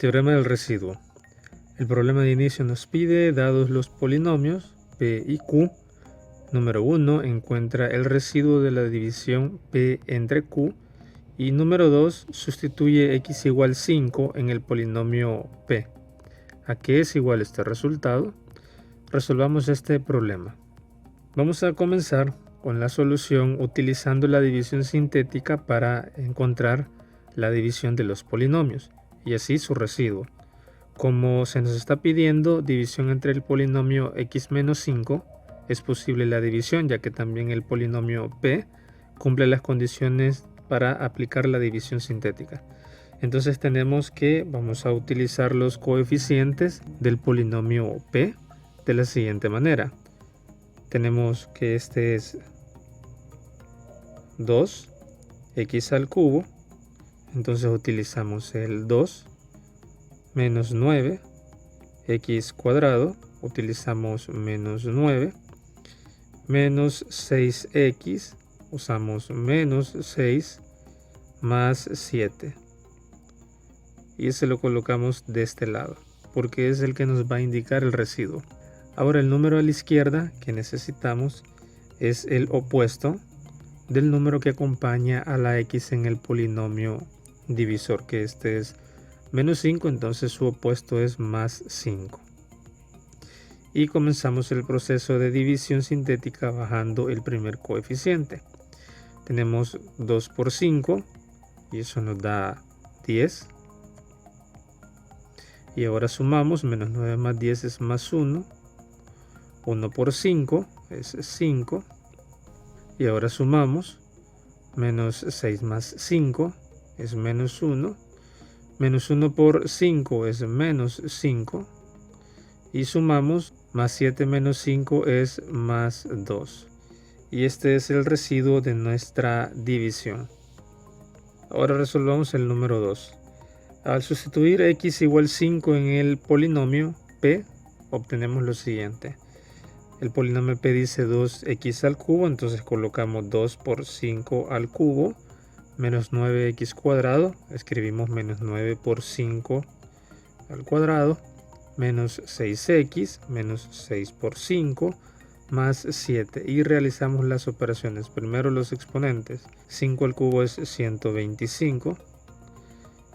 Teorema del residuo. El problema de inicio nos pide, dados los polinomios P y Q, número 1, encuentra el residuo de la división P entre Q, y número 2, sustituye x igual 5 en el polinomio P. ¿A qué es igual este resultado? Resolvamos este problema. Vamos a comenzar con la solución utilizando la división sintética para encontrar la división de los polinomios y así su residuo. Como se nos está pidiendo división entre el polinomio x menos 5, es posible la división, ya que también el polinomio P cumple las condiciones para aplicar la división sintética. Entonces tenemos que vamos a utilizar los coeficientes del polinomio P de la siguiente manera. Tenemos que este es 2x al cubo, entonces utilizamos el 2 menos 9x cuadrado, utilizamos menos 9, menos 6x, usamos menos 6, más 7. Y ese lo colocamos de este lado, porque es el que nos va a indicar el residuo. Ahora el número a la izquierda que necesitamos es el opuesto del número que acompaña a la x en el polinomio divisor, que este es menos 5, entonces su opuesto es más 5. Y comenzamos el proceso de división sintética bajando el primer coeficiente. Tenemos 2 por 5 y eso nos da 10. Y ahora sumamos, menos 9 más 10 es más 1. 1 por 5 es 5. Y ahora sumamos, menos 6 más 5 es menos 1. Menos 1 por 5 es menos 5. Y sumamos, más 7 menos 5 es más 2. Y este es el residuo de nuestra división. Ahora resolvamos el número 2. Al sustituir x igual 5 en el polinomio P, obtenemos lo siguiente. El polinomio P dice 2x al cubo, entonces colocamos 2 por 5 al cubo, menos 9x cuadrado, escribimos menos 9 por 5 al cuadrado, menos 6x, menos 6 por 5, más 7. Y realizamos las operaciones. Primero los exponentes. 5 al cubo es 125.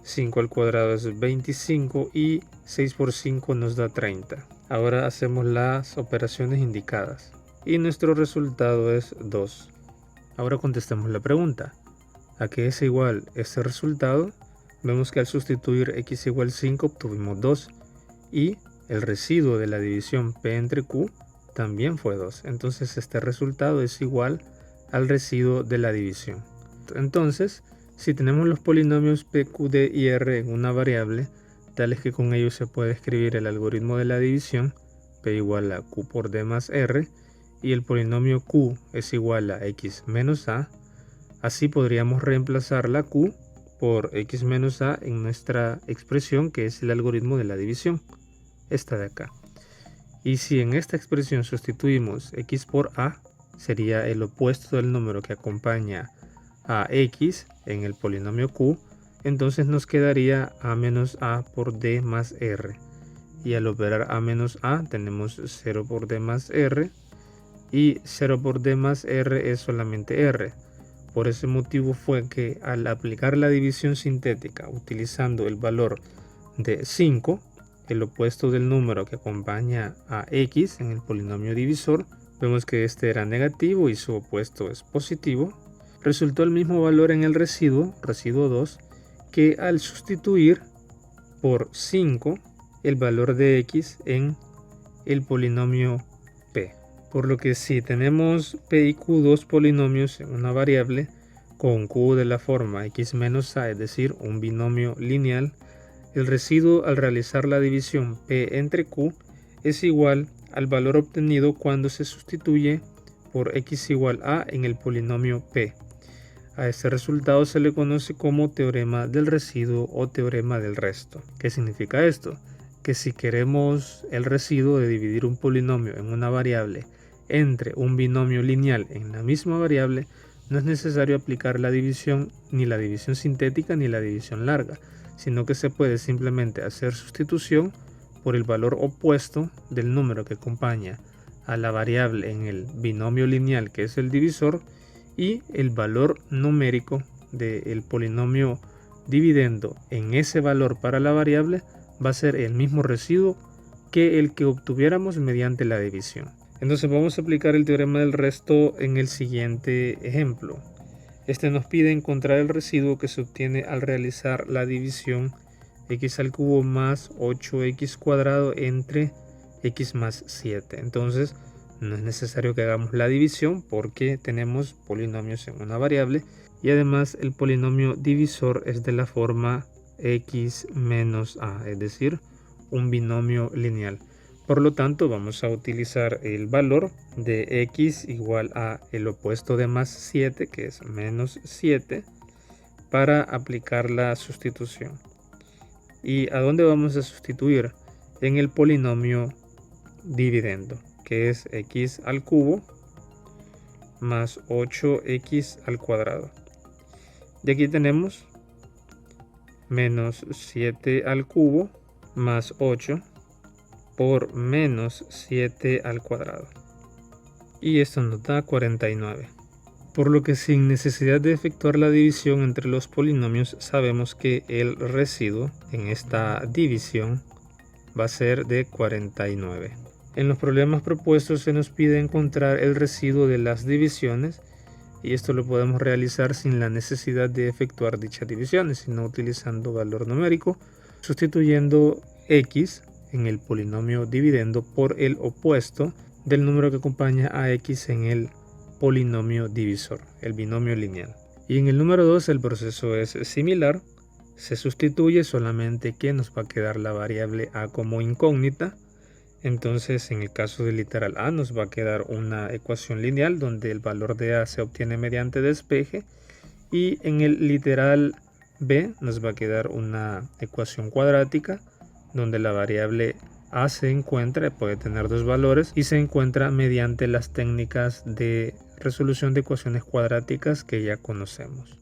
5 al cuadrado es 25 y 6 por 5 nos da 30. Ahora hacemos las operaciones indicadas y nuestro resultado es 2. Ahora contestemos la pregunta. ¿A qué es igual este resultado? Vemos que al sustituir x igual 5 obtuvimos 2 y el residuo de la división P entre Q también fue 2. Entonces este resultado es igual al residuo de la división. Entonces, si tenemos los polinomios P, Q, D y R en una variable, tales que con ellos se puede escribir el algoritmo de la división, P igual a Q por D más R, y el polinomio Q es igual a X menos A, así podríamos reemplazar la Q por X menos A en nuestra expresión, que es el algoritmo de la división, esta de acá. Y si en esta expresión sustituimos X por A, sería el opuesto del número que acompaña a X en el polinomio Q, entonces nos quedaría A menos A por D más R. Y al operar A menos A tenemos 0 por D más R, y 0 por D más R es solamente R. Por ese motivo fue que al aplicar la división sintética utilizando el valor de 5, el opuesto del número que acompaña a X en el polinomio divisor, vemos que este era negativo y su opuesto es positivo. Resultó el mismo valor en el residuo 2, que al sustituir por 5 el valor de x en el polinomio P. Por lo que si tenemos P y Q, dos polinomios en una variable, con Q de la forma x menos A, es decir, un binomio lineal, el residuo al realizar la división P entre Q es igual al valor obtenido cuando se sustituye por x igual a en el polinomio P. A este resultado se le conoce como teorema del residuo o teorema del resto. ¿Qué significa esto? Que si queremos el residuo de dividir un polinomio en una variable entre un binomio lineal en la misma variable, no es necesario aplicar la división, ni la división sintética ni la división larga, sino que se puede simplemente hacer sustitución por el valor opuesto del número que acompaña a la variable en el binomio lineal, que es el divisor, y el valor numérico del polinomio dividendo en ese valor para la variable va a ser el mismo residuo que el que obtuviéramos mediante la división. Entonces vamos a aplicar el teorema del resto en el siguiente ejemplo. Este nos pide encontrar el residuo que se obtiene al realizar la división x al cubo más 8x cuadrado entre x más 7. Entonces no es necesario que hagamos la división porque tenemos polinomios en una variable y además el polinomio divisor es de la forma x menos a, es decir, un binomio lineal. Por lo tanto, vamos a utilizar el valor de x igual a el opuesto de más 7, que es menos 7, para aplicar la sustitución. ¿Y a dónde vamos a sustituir? En el polinomio dividendo, que es x al cubo más 8x al cuadrado. De aquí tenemos menos 7 al cubo más 8 por menos 7 al cuadrado. Y esto nos da 49. Por lo que sin necesidad de efectuar la división entre los polinomios, sabemos que el residuo en esta división va a ser de 49. En los problemas propuestos se nos pide encontrar el residuo de las divisiones y esto lo podemos realizar sin la necesidad de efectuar dichas divisiones, sino utilizando valor numérico, sustituyendo x en el polinomio dividendo por el opuesto del número que acompaña a x en el polinomio divisor, el binomio lineal. Y en el número 2 el proceso es similar, se sustituye, solamente que nos va a quedar la variable a como incógnita. Entonces en el caso del literal a nos va a quedar una ecuación lineal donde el valor de a se obtiene mediante despeje, y en el literal b nos va a quedar una ecuación cuadrática donde la variable a se encuentra, puede tener dos valores, y se encuentra mediante las técnicas de resolución de ecuaciones cuadráticas que ya conocemos.